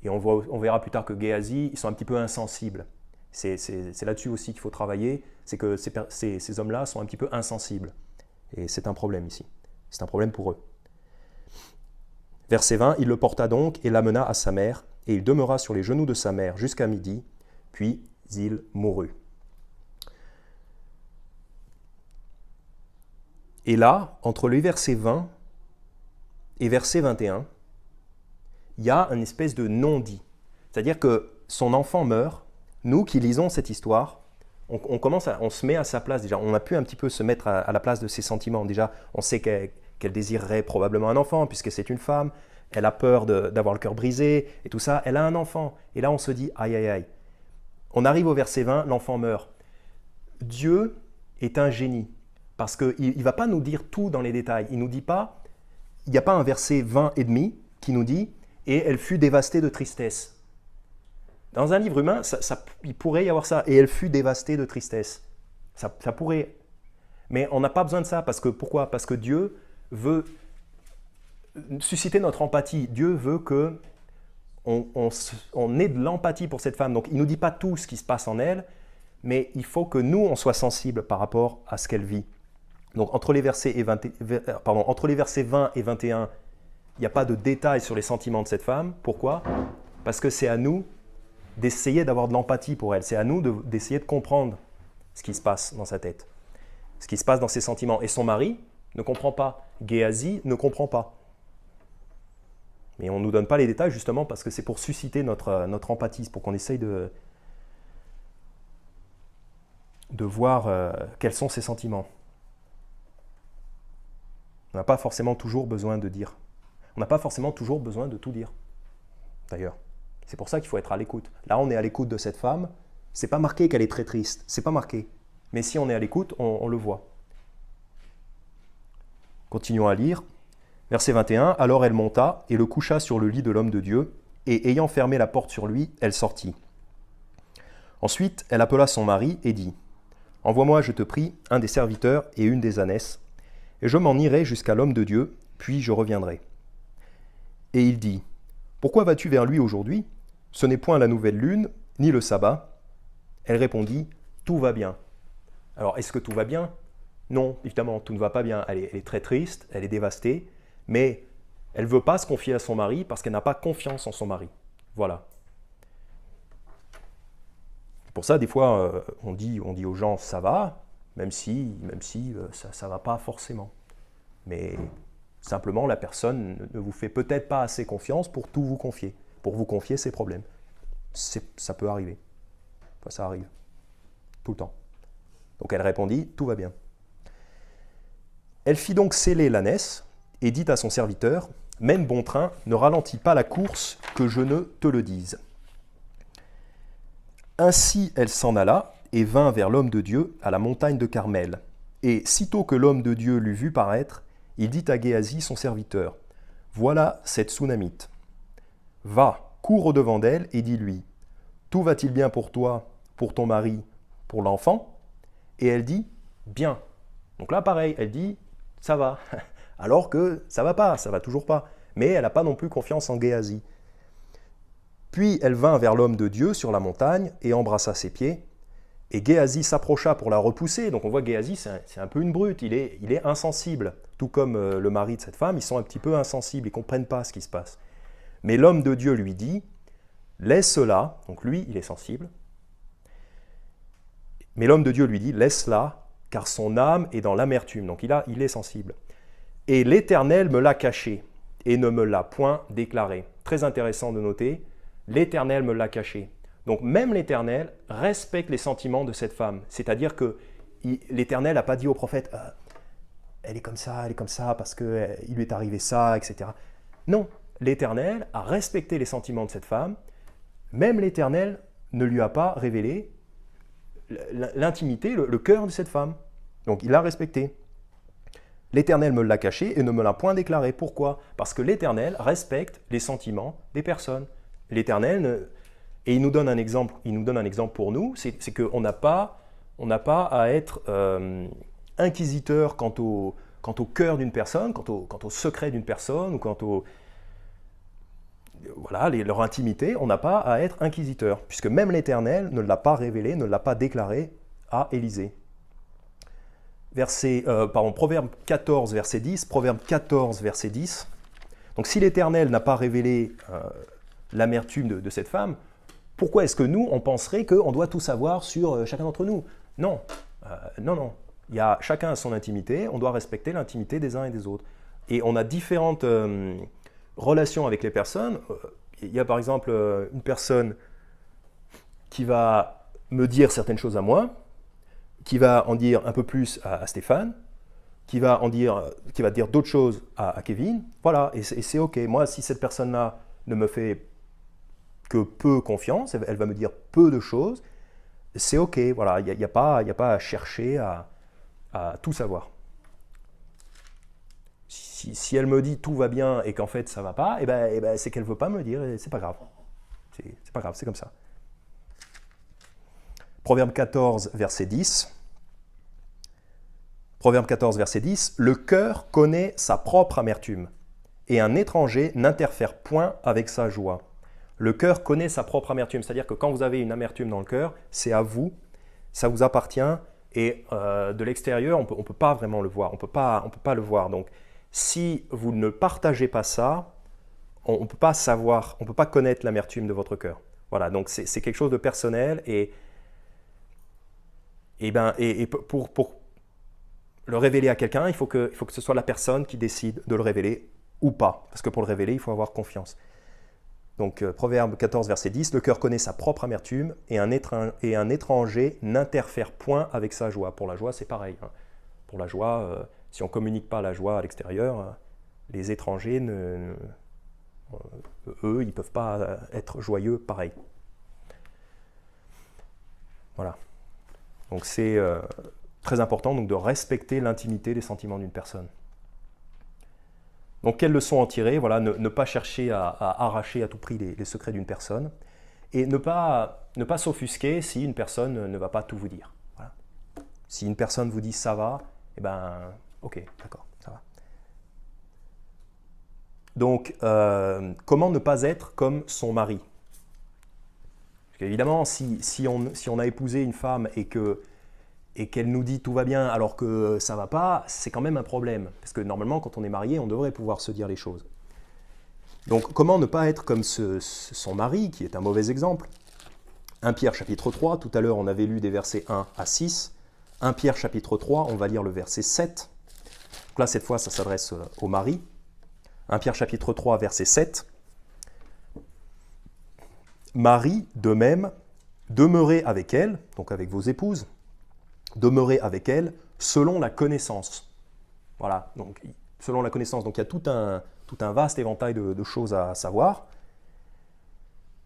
et on verra plus tard que Géasi, ils sont un petit peu insensibles. C'est là-dessus aussi qu'il faut travailler, c'est que ces hommes-là sont un petit peu insensibles. Et c'est un problème ici. C'est un problème pour eux. Verset 20, « Il le porta donc et l'amena à sa mère, et il demeura sur les genoux de sa mère jusqu'à midi, puis il mourut. » Et là, entre les versets 20 et verset 21, il y a une espèce de non-dit. C'est-à-dire que son enfant meurt, nous qui lisons cette histoire, on se met à sa place déjà. On a pu un petit peu se mettre à la place de ses sentiments. Déjà, on sait qu'elle désirerait probablement un enfant puisque c'est une femme. Elle a peur d'avoir le cœur brisé et tout ça. Elle a un enfant. Et là, on se dit, aïe, aïe, aïe. On arrive au verset 20, l'enfant meurt. Dieu est un génie parce qu'il ne va pas nous dire tout dans les détails. Il nous dit pas, il n'y a pas un verset 20 et demi qui nous dit « et elle fut dévastée de tristesse ». Dans un livre humain, il pourrait y avoir ça. Et elle fut dévastée de tristesse. Ça pourrait. Mais on n'a pas besoin de ça. Pourquoi ? Parce que Dieu veut susciter notre empathie. Dieu veut qu'on ait de l'empathie pour cette femme. Donc il ne nous dit pas tout ce qui se passe en elle, mais il faut que nous, on soit sensibles par rapport à ce qu'elle vit. Donc entre les versets 20 et 21, il n'y a pas de détails sur les sentiments de cette femme. Pourquoi ? Parce que c'est à nous d'essayer d'avoir de l'empathie pour elle. C'est à nous d'essayer de comprendre ce qui se passe dans sa tête, ce qui se passe dans ses sentiments. Et son mari ne comprend pas. Géasi ne comprend pas. Mais on ne nous donne pas les détails justement parce que c'est pour susciter notre empathie, pour qu'on essaye de voir quels sont ses sentiments. On n'a pas forcément toujours besoin de dire. On n'a pas forcément toujours besoin de tout dire, d'ailleurs. C'est pour ça qu'il faut être à l'écoute. Là, on est à l'écoute de cette femme. C'est pas marqué qu'elle est très triste. C'est pas marqué. Mais si on est à l'écoute, on le voit. Continuons à lire. Verset 21. Alors elle monta et le coucha sur le lit de l'homme de Dieu, et ayant fermé la porte sur lui, elle sortit. Ensuite, elle appela son mari et dit : Envoie-moi, je te prie, un des serviteurs et une des ânesses, et je m'en irai jusqu'à l'homme de Dieu, puis je reviendrai. Et il dit : Pourquoi vas-tu vers lui aujourd'hui ? Ce n'est point la nouvelle lune, ni le sabbat. Elle répondit : Tout va bien. Alors, est-ce que tout va bien ? Non, évidemment, tout ne va pas bien. Elle est très triste, elle est dévastée, mais elle ne veut pas se confier à son mari parce qu'elle n'a pas confiance en son mari. Voilà. Pour ça, des fois, on dit aux gens « ça va », même si ça ne va pas forcément. Mais simplement, la personne ne vous fait peut-être pas assez confiance pour tout vous confier, pour vous confier ses problèmes. Ça peut arriver. Enfin, ça arrive. Tout le temps. Donc elle répondit « tout va bien ». Elle fit donc sceller l'ânesse et dit à son serviteur « Mène bon train, ne ralentis pas la course, que je ne te le dise ». Ainsi elle s'en alla et vint vers l'homme de Dieu à la montagne de Carmel. Et sitôt que l'homme de Dieu l'eut vu paraître, il dit à Géasi son serviteur : « Voilà cette Sunamite. Va, cours au-devant d'elle et dis-lui : Tout va-t-il bien pour toi, pour ton mari, pour l'enfant ? Et elle dit : Bien. Donc là, pareil, elle dit : Ça va. Alors que ça va pas, ça va toujours pas. Mais elle n'a pas non plus confiance en Géasi. Puis elle vint vers l'homme de Dieu sur la montagne et embrassa ses pieds. Et Géasi s'approcha pour la repousser. Donc on voit Géasi, c'est un peu une brute, il est insensible. Tout comme le mari de cette femme, ils sont un petit peu insensibles, ils ne comprennent pas ce qui se passe. Mais l'homme de Dieu lui dit : Laisse-la. Donc lui, il est sensible. Mais l'homme de Dieu lui dit : Laisse-la, car son âme est dans l'amertume. Donc il est sensible. Et l'Éternel me l'a caché et ne me l'a point déclaré. Très intéressant de noter, l'Éternel me l'a caché. Donc même l'Éternel respecte les sentiments de cette femme. C'est-à-dire que l'Éternel n'a pas dit au prophète elle est comme ça parce qu'il lui est arrivé ça, etc. Non, l'Éternel a respecté les sentiments de cette femme. Même l'Éternel ne lui a pas révélé l'intimité, le cœur de cette femme. Donc il l'a respecté. L'Éternel me l'a caché et ne me l'a point déclaré. Pourquoi ? Parce que l'Éternel respecte les sentiments des personnes. L'Éternel, et il nous donne un exemple pour nous, c'est qu'on n'a pas à être inquisiteur quant au cœur d'une personne, quant au secret d'une personne, ou quant au... Voilà, leur intimité, on n'a pas à être inquisiteur, puisque même l'Éternel ne l'a pas révélé, ne l'a pas déclaré à Élisée. Proverbe 14, verset 10, Proverbe 14, verset 10. Donc si l'Éternel n'a pas révélé l'amertume de cette femme, pourquoi est-ce que nous, on penserait qu'on doit tout savoir sur chacun d'entre nous ? Non, non. Il y a chacun son intimité, on doit respecter l'intimité des uns et des autres. Et on a différentes relations avec les personnes. Il y a par exemple une personne qui va me dire certaines choses à moi, qui va en dire un peu plus à Stéphane, qui va dire d'autres choses à Kevin. Voilà, et c'est OK. Moi, si cette personne-là ne me fait que peu confiance, elle va me dire peu de choses, c'est OK. Voilà, il n'y a pas à chercher à tout savoir. Si elle me dit tout va bien et qu'en fait ça va pas, c'est qu'elle veut pas me le dire et c'est pas grave. C'est pas grave, c'est comme ça. Proverbe 14, verset 10. Proverbe 14, verset 10. Le cœur connaît sa propre amertume, et un étranger n'interfère point avec sa joie. Le cœur connaît sa propre amertume, c'est-à-dire que quand vous avez une amertume dans le cœur, c'est à vous, ça vous appartient, et de l'extérieur, on peut pas vraiment le voir, on peut pas le voir. Donc, si vous ne partagez pas ça, on ne peut pas savoir, on ne peut pas connaître l'amertume de votre cœur. Voilà, donc c'est quelque chose de personnel, et pour le révéler à quelqu'un, il faut que ce soit la personne qui décide de le révéler ou pas, parce que pour le révéler, il faut avoir confiance. Donc, Proverbe 14, verset 10, le cœur connaît sa propre amertume, et un étranger n'interfère point avec sa joie. Pour la joie, c'est pareil. Hein. Pour la joie, si on ne communique pas la joie à l'extérieur, les étrangers, eux, ils ne peuvent pas être joyeux pareil. Voilà. Donc, c'est très important donc, de respecter l'intimité des sentiments d'une personne. Donc, quelles leçons en tirer? Voilà, ne pas chercher à arracher à tout prix les secrets d'une personne, et ne pas s'offusquer si une personne ne va pas tout vous dire. Voilà. Si une personne vous dit ça va, ok, d'accord, ça va. Donc, comment ne pas être comme son mari? Parce qu'évidemment, si on a épousé une femme et qu'elle nous dit tout va bien alors que ça va pas, c'est quand même un problème. Parce que normalement, quand on est marié, on devrait pouvoir se dire les choses. Donc, comment ne pas être comme son mari, qui est un mauvais exemple? 1 Pierre chapitre 3, tout à l'heure on avait lu des versets 1 à 6. 1 Pierre chapitre 3, on va lire le verset 7. Donc là, cette fois, ça s'adresse au mari. 1 Pierre chapitre 3, verset 7. Marie, de même, demeurez avec elle, donc avec vos épouses, demeurez avec elle selon la connaissance. Voilà, donc selon la connaissance. Donc il y a tout un vaste éventail de choses à savoir.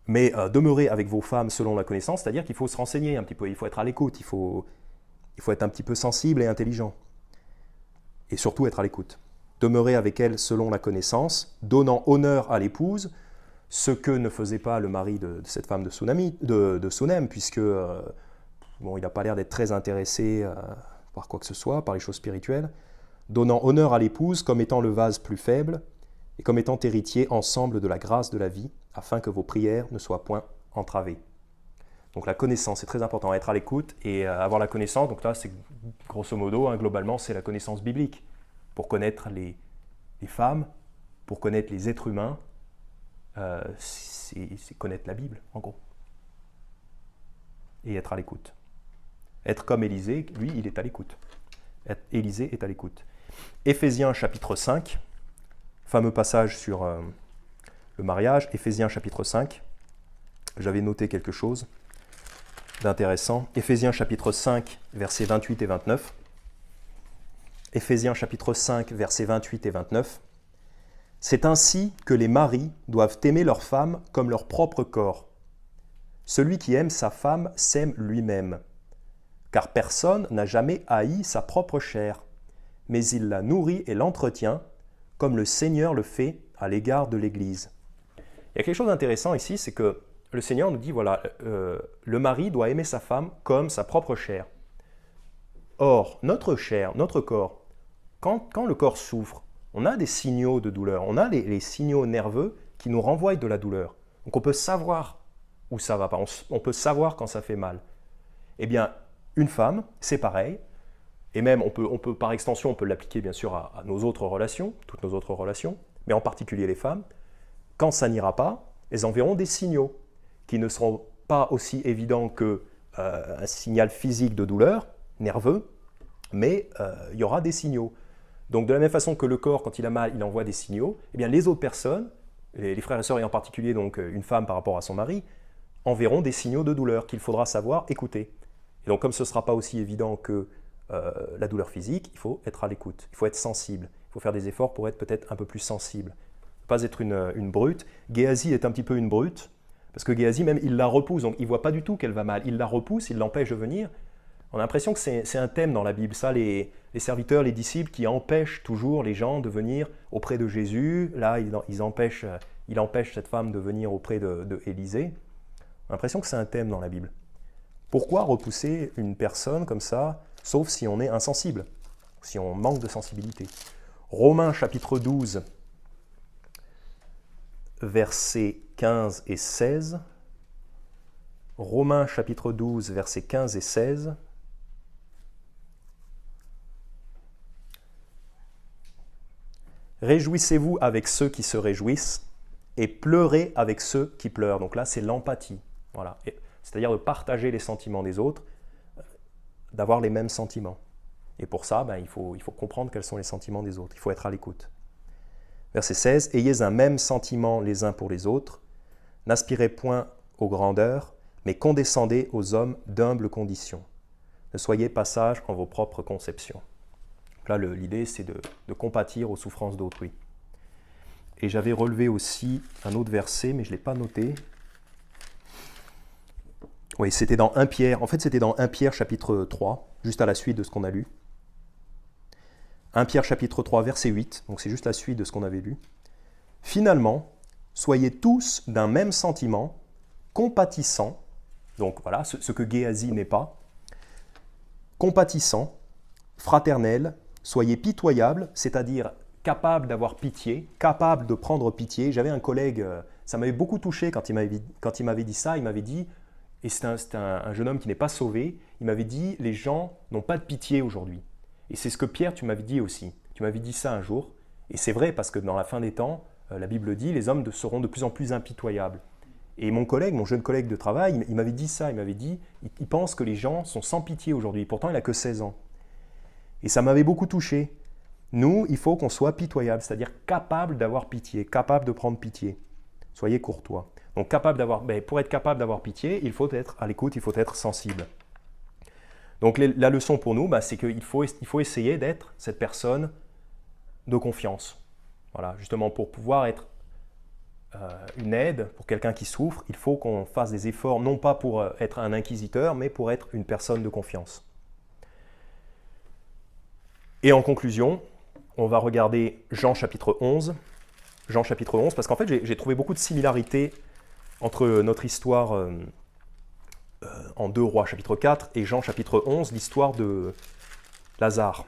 Mais demeurez avec vos femmes selon la connaissance, c'est-à-dire qu'il faut se renseigner un petit peu, il faut être à l'écoute, il faut être un petit peu sensible et intelligent. Et surtout être à l'écoute. Demeurez avec elle selon la connaissance, donnant honneur à l'épouse, ce que ne faisait pas le mari de cette femme de Sunem, puisque il n'a pas l'air d'être très intéressé par quoi que ce soit, par les choses spirituelles. Donnant honneur à l'épouse comme étant le vase plus faible et comme étant héritier ensemble de la grâce de la vie, afin que vos prières ne soient point entravées. Donc la connaissance, c'est très important, être à l'écoute et avoir la connaissance. Donc là, c'est grosso modo, globalement, c'est la connaissance biblique. Pour connaître les femmes, pour connaître les êtres humains, c'est connaître la Bible, en gros. Et être à l'écoute. Être comme Élisée, lui, il est à l'écoute. Élisée est à l'écoute. Éphésiens chapitre 5, fameux passage sur le mariage. Éphésiens chapitre 5, j'avais noté quelque chose d'intéressant. Éphésiens chapitre 5, versets 28 et 29. Éphésiens chapitre 5, versets 28 et 29. C'est ainsi que les maris doivent aimer leur femme comme leur propre corps. Celui qui aime sa femme s'aime lui-même. Car personne n'a jamais haï sa propre chair, mais il la nourrit et l'entretient, comme le Seigneur le fait à l'égard de l'Église. Il y a quelque chose d'intéressant ici, c'est que le Seigneur nous dit, voilà, le mari doit aimer sa femme comme sa propre chair. Or, notre chair, notre corps, quand le corps souffre, on a des signaux de douleur, on a les signaux nerveux qui nous renvoient de la douleur. Donc on peut savoir où ça va pas, on peut savoir quand ça fait mal. Eh bien, une femme, c'est pareil, et même on peut par extension, on peut l'appliquer bien sûr à nos autres relations, toutes nos autres relations, mais en particulier les femmes. Quand ça n'ira pas, elles enverront des signaux qui ne seront pas aussi évidents qu'un signal physique de douleur, nerveux, mais il y aura des signaux. Donc de la même façon que le corps, quand il a mal, il envoie des signaux, eh bien les autres personnes, les frères et sœurs et en particulier donc une femme par rapport à son mari, enverront des signaux de douleur qu'il faudra savoir écouter. Et donc comme ce ne sera pas aussi évident que la douleur physique, il faut être à l'écoute, il faut être sensible, il faut faire des efforts pour être peut-être un peu plus sensible. Ne pas être une brute. Géasi est un petit peu une brute, parce que Géasi même, il la repousse, donc il ne voit pas du tout qu'elle va mal. Il la repousse, il l'empêche de venir. On a l'impression que c'est un thème dans la Bible, ça, les serviteurs, les disciples qui empêchent toujours les gens de venir auprès de Jésus. Là, il empêche cette femme de venir auprès de Élisée. On a l'impression que c'est un thème dans la Bible. Pourquoi repousser une personne comme ça, sauf si on est insensible, si on manque de sensibilité? Romains chapitre 12, versets 15 et 16. Romains chapitre 12, versets 15 et 16. Réjouissez-vous avec ceux qui se réjouissent et pleurez avec ceux qui pleurent. Donc là, c'est l'empathie. Voilà. C'est-à-dire de partager les sentiments des autres, d'avoir les mêmes sentiments. Et pour ça, il faut comprendre quels sont les sentiments des autres. Il faut être à l'écoute. Verset 16. Ayez un même sentiment les uns pour les autres. N'aspirez point aux grandeurs, mais condescendez aux hommes d'humble condition. Ne soyez pas sages en vos propres conceptions. Là, l'idée, c'est de compatir aux souffrances d'autrui. Et j'avais relevé aussi un autre verset, mais je ne l'ai pas noté. Oui, c'était dans 1 Pierre. En fait, c'était dans 1 Pierre chapitre 3, juste à la suite de ce qu'on a lu. 1 Pierre chapitre 3, verset 8, donc c'est juste la suite de ce qu'on avait lu. Finalement, soyez tous d'un même sentiment, compatissants, donc voilà, ce que Géasi n'est pas, compatissants, fraternels, soyez pitoyables, c'est-à-dire capables d'avoir pitié, capables de prendre pitié. J'avais un collègue, ça m'avait beaucoup touché quand il m'avait dit ça, il m'avait dit, et c'est un jeune homme qui n'est pas sauvé, il m'avait dit, les gens n'ont pas de pitié aujourd'hui. Et c'est ce que Pierre, tu m'avais dit aussi. Tu m'avais dit ça un jour, et c'est vrai parce que dans la fin des temps, la Bible dit, les hommes seront de plus en plus impitoyables. Et mon jeune collègue de travail, il m'avait dit ça, il m'avait dit, il pense que les gens sont sans pitié aujourd'hui, pourtant il n'a que 16 ans. Et ça m'avait beaucoup touché. Nous, il faut qu'on soit pitoyable, c'est-à-dire capable d'avoir pitié, capable de prendre pitié. Soyez courtois. Donc pour être capable d'avoir pitié, il faut être à l'écoute, il faut être sensible. Donc la leçon pour nous, c'est qu'il faut essayer d'être cette personne de confiance. Voilà, justement pour pouvoir être une aide pour quelqu'un qui souffre, il faut qu'on fasse des efforts, non pas pour être un inquisiteur, mais pour être une personne de confiance. Et en conclusion, on va regarder Jean chapitre 11. Jean chapitre 11, parce qu'en fait, j'ai trouvé beaucoup de similarités entre notre histoire en 2 Rois chapitre 4 et Jean chapitre 11, l'histoire de Lazare,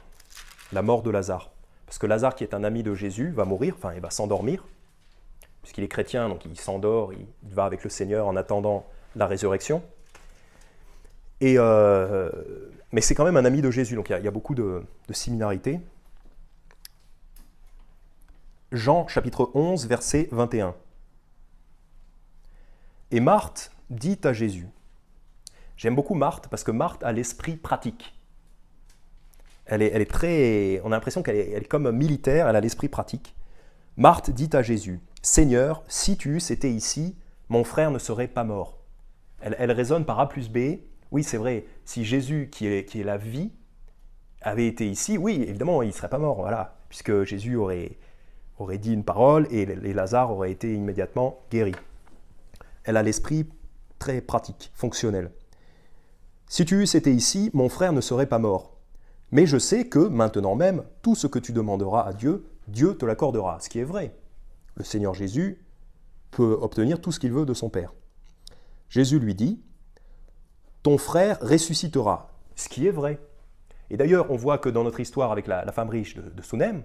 la mort de Lazare. Parce que Lazare, qui est un ami de Jésus, va mourir, il va s'endormir, puisqu'il est chrétien, donc il s'endort, il va avec le Seigneur en attendant la résurrection. Mais c'est quand même un ami de Jésus, donc il y a beaucoup de similarités. Jean chapitre 11, verset 21. Et Marthe dit à Jésus, j'aime beaucoup Marthe parce que Marthe a l'esprit pratique. Elle est très, on a l'impression qu'elle est comme militaire, elle a l'esprit pratique. Marthe dit à Jésus, Seigneur, si tu eusses été ici, mon frère ne serait pas mort. Elle raisonne par A plus B. Oui, c'est vrai, si Jésus, qui est la vie, avait été ici, oui, évidemment, il ne serait pas mort, voilà, puisque Jésus aurait dit une parole et Lazare aurait été immédiatement guéri. Elle a l'esprit très pratique, fonctionnel. Si tu eusses été ici, mon frère ne serait pas mort. Mais je sais que, maintenant même, tout ce que tu demanderas à Dieu, Dieu te l'accordera, ce qui est vrai. Le Seigneur Jésus peut obtenir tout ce qu'il veut de son Père. Jésus lui dit, ton frère ressuscitera, ce qui est vrai. Et d'ailleurs, on voit que dans notre histoire avec la femme riche de Sunem,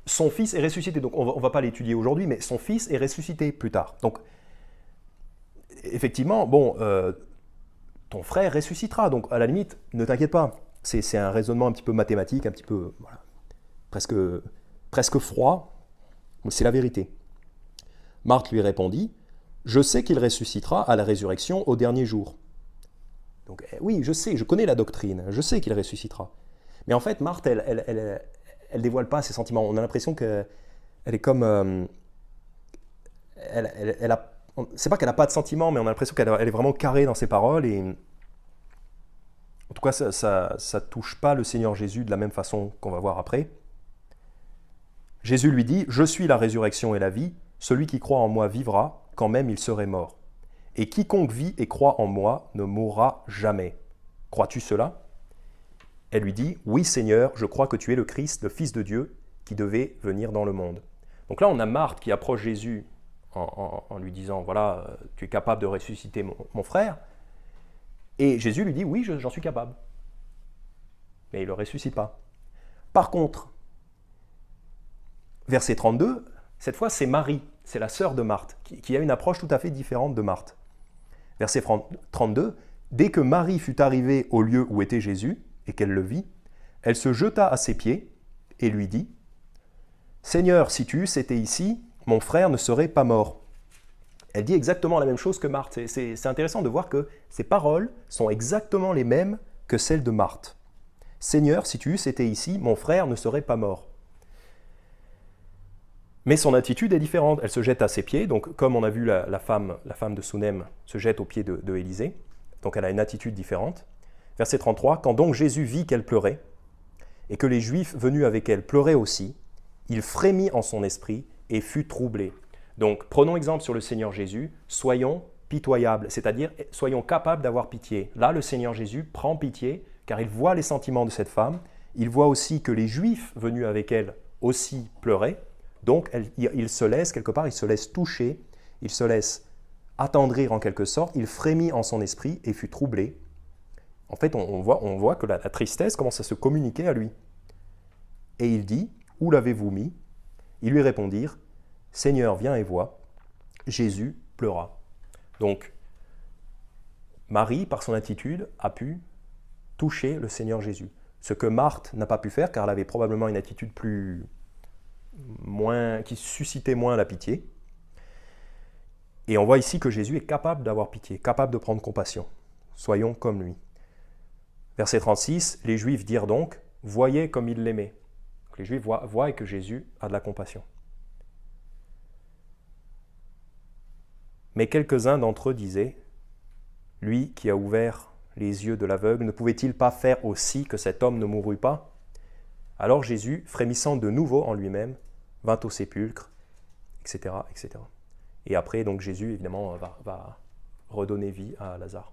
son fils est ressuscité. Donc on ne va pas l'étudier aujourd'hui, mais son fils est ressuscité plus tard. Donc, effectivement, ton frère ressuscitera. Donc, à la limite, ne t'inquiète pas. C'est un raisonnement un petit peu mathématique, un petit peu presque froid, mais c'est la vérité. Marthe lui répondit, je sais qu'il ressuscitera à la résurrection au dernier jour. Donc oui, je sais, je connais la doctrine, je sais qu'il ressuscitera. Mais en fait, Marthe, elle dévoile pas ses sentiments. On a l'impression qu'elle est comme... elle c'est pas qu'elle n'a pas de sentiments, mais on a l'impression qu'elle est vraiment carrée dans ses paroles. Et en tout cas, ça touche pas le Seigneur Jésus de la même façon qu'on va voir après. Jésus lui dit « Je suis la résurrection et la vie. Celui qui croit en moi vivra, quand même il serait mort. Et quiconque vit et croit en moi ne mourra jamais. Crois-tu cela ?» Elle lui dit « Oui Seigneur, je crois que tu es le Christ, le Fils de Dieu, qui devait venir dans le monde. » Donc là, on a Marthe qui approche Jésus en lui disant « Voilà, tu es capable de ressusciter mon frère. » Et Jésus lui dit « Oui, j'en suis capable. » Mais il ne le ressuscite pas. Par contre, verset 32, cette fois c'est Marie, c'est la sœur de Marthe, qui a une approche tout à fait différente de Marthe. Verset 32, « Dès que Marie fut arrivée au lieu où était Jésus, et qu'elle le vit, elle se jeta à ses pieds et lui dit « Seigneur, si tu eusses été ici, mon frère ne serait pas mort. » Elle dit exactement la même chose que Marthe. C'est intéressant de voir que ces paroles sont exactement les mêmes que celles de Marthe. « Seigneur, si tu eusses été ici, mon frère ne serait pas mort. » Mais son attitude est différente. Elle se jette à ses pieds, donc comme on a vu la femme de Sounem se jette aux pieds de Élisée, donc elle a une attitude différente. Verset 33, « Quand donc Jésus vit qu'elle pleurait, et que les Juifs venus avec elle pleuraient aussi, il frémit en son esprit et fut troublé. » Donc prenons exemple sur le Seigneur Jésus, soyons pitoyables, c'est-à-dire soyons capables d'avoir pitié. Là, le Seigneur Jésus prend pitié, car il voit les sentiments de cette femme, il voit aussi que les Juifs venus avec elle aussi pleuraient, donc il se laisse, quelque part, il se laisse toucher, il se laisse attendrir en quelque sorte, il frémit en son esprit et fut troublé. En fait, on voit que la tristesse commence à se communiquer à lui. Et il dit, « Où l'avez-vous mis » Ils lui répondirent, « Seigneur, viens et vois. » Jésus pleura. Donc, Marie, par son attitude, a pu toucher le Seigneur Jésus. Ce que Marthe n'a pas pu faire, car elle avait probablement une attitude qui suscitait moins la pitié. Et on voit ici que Jésus est capable d'avoir pitié, capable de prendre compassion. Soyons comme lui. Verset 36, les Juifs dirent donc, « Voyez comme il l'aimait. » Les Juifs voient que Jésus a de la compassion. Mais quelques-uns d'entre eux disaient, « Lui qui a ouvert les yeux de l'aveugle, ne pouvait-il pas faire aussi que cet homme ne mourût pas ?» Alors Jésus, frémissant de nouveau en lui-même, vint au sépulcre, etc., etc. Et après, donc Jésus, évidemment, va redonner vie à Lazare.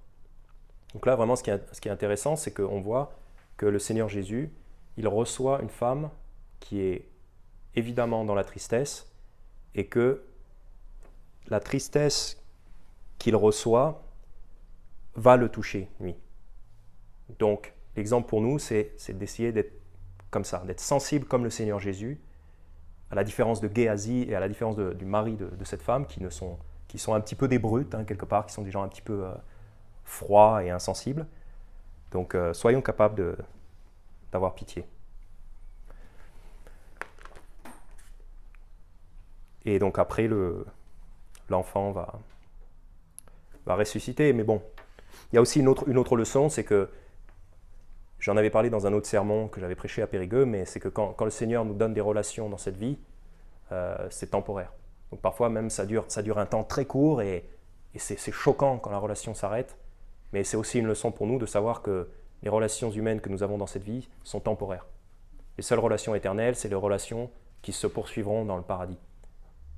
Donc là, vraiment, ce qui est intéressant, c'est qu'on voit que le Seigneur Jésus, il reçoit une femme qui est évidemment dans la tristesse et que la tristesse qu'il reçoit va le toucher, lui. Donc, l'exemple pour nous, c'est d'essayer d'être comme ça, d'être sensible comme le Seigneur Jésus, à la différence de Géasi et à la différence du mari de cette femme, qui sont un petit peu des brutes, hein, quelque part, qui sont des gens un petit peu froids et insensibles. Donc, soyons capables d'avoir pitié. Et donc après, l'enfant va ressusciter. Mais bon, il y a aussi une autre leçon, c'est que, j'en avais parlé dans un autre sermon que j'avais prêché à Périgueux, mais c'est que quand le Seigneur nous donne des relations dans cette vie, c'est temporaire. Donc parfois même ça dure un temps très court et c'est choquant quand la relation s'arrête, mais c'est aussi une leçon pour nous de savoir que les relations humaines que nous avons dans cette vie sont temporaires. Les seules relations éternelles, c'est les relations qui se poursuivront dans le paradis.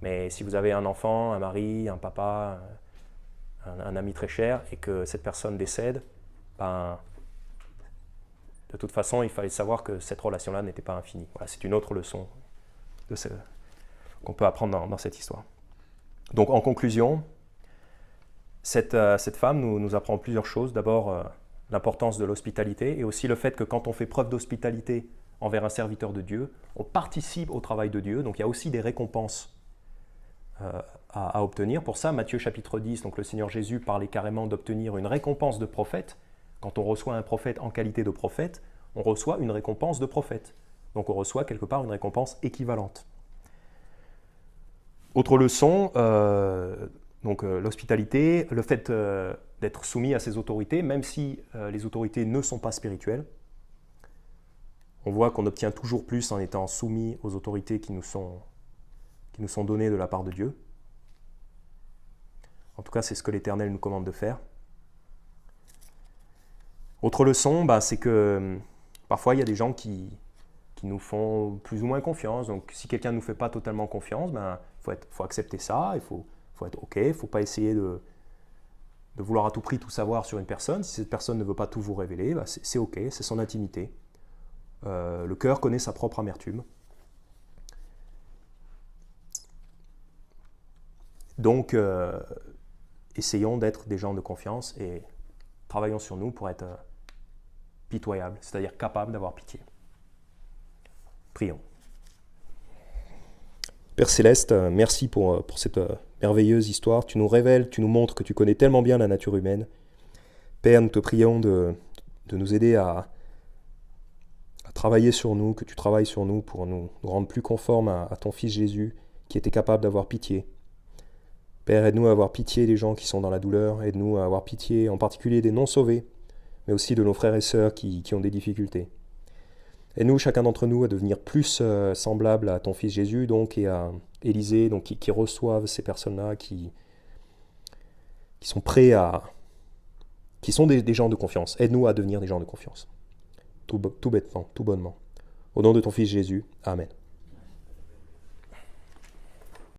Mais si vous avez un enfant, un mari, un papa, un ami très cher, et que cette personne décède, ben, de toute façon, il fallait savoir que cette relation-là n'était pas infinie. Voilà, c'est une autre leçon qu'on peut apprendre dans cette histoire. Donc, en conclusion, cette femme nous apprend plusieurs choses. D'abord, l'importance de l'hospitalité et aussi le fait que quand on fait preuve d'hospitalité envers un serviteur de Dieu, on participe au travail de Dieu. Donc, il y a aussi des récompenses à obtenir. Pour ça, Matthieu chapitre 10, donc le Seigneur Jésus parlait carrément d'obtenir une récompense de prophète. Quand on reçoit un prophète en qualité de prophète, on reçoit une récompense de prophète. Donc on reçoit quelque part une récompense équivalente. Autre leçon, l'hospitalité, le fait d'être soumis à ses autorités, même si les autorités ne sont pas spirituelles. On voit qu'on obtient toujours plus en étant soumis aux autorités qui nous sont données de la part de Dieu. En tout cas, c'est ce que l'Éternel nous commande de faire. Autre leçon, c'est que parfois il y a des gens qui nous font plus ou moins confiance. Donc si quelqu'un ne nous fait pas totalement confiance, faut accepter ça, il faut être OK, il ne faut pas essayer de vouloir à tout prix tout savoir sur une personne. Si cette personne ne veut pas tout vous révéler, c'est OK, c'est son intimité. Le cœur connaît sa propre amertume. Donc, essayons d'être des gens de confiance et travaillons sur nous pour être pitoyables, c'est-à-dire capables d'avoir pitié. Prions. Père Céleste, merci pour cette merveilleuse histoire. Tu nous révèles, tu nous montres que tu connais tellement bien la nature humaine. Père, nous te prions de nous aider à travailler sur nous, que tu travailles sur nous pour nous rendre plus conformes à ton Fils Jésus, qui était capable d'avoir pitié. Père, aide-nous à avoir pitié des gens qui sont dans la douleur, aide-nous à avoir pitié en particulier des non-sauvés, mais aussi de nos frères et sœurs qui ont des difficultés. Aide-nous, chacun d'entre nous, à devenir plus semblable à ton Fils Jésus, donc, et à Élisée, donc, qui reçoivent ces personnes-là, qui sont prêts qui sont des gens de confiance. Aide-nous à devenir des gens de confiance. Tout bêtement, tout bonnement. Au nom de ton Fils Jésus, Amen.